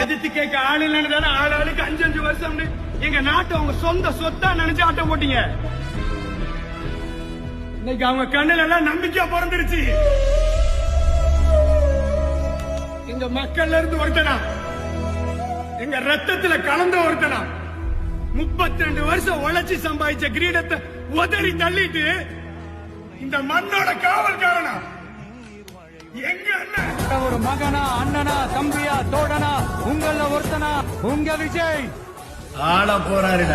எதிர்த்து கேட்க ஆள் இல்லைன்னு தானே ஆளுக்கு 5 வருஷம் எங்க நாட்டை அவங்க சொந்த சொத்தா நினைச்சு ஆட்டம் போட்டீங்க. இன்னைக்கு அவங்க கண்ணுல எல்லாம் நம்பிக்கையா பிறந்துருச்சு. எங்க மக்கள்ல இருந்து ஒருத்தனா, எங்க ரத்தத்துல கலந்த ஒருத்தனா 32 வருஷம் உழைச்சி சம்பாதிச்ச கிரீடத்தை உதறி தள்ளிட்டு இந்த மண்ணோட காவல்காரனா எங்க அண்ணன் ஒரு மகனா, அண்ணனா, தம்பியா, தோழனா, உங்கள ஒருத்தனா உங்க விஜய் ஆள போறாரு.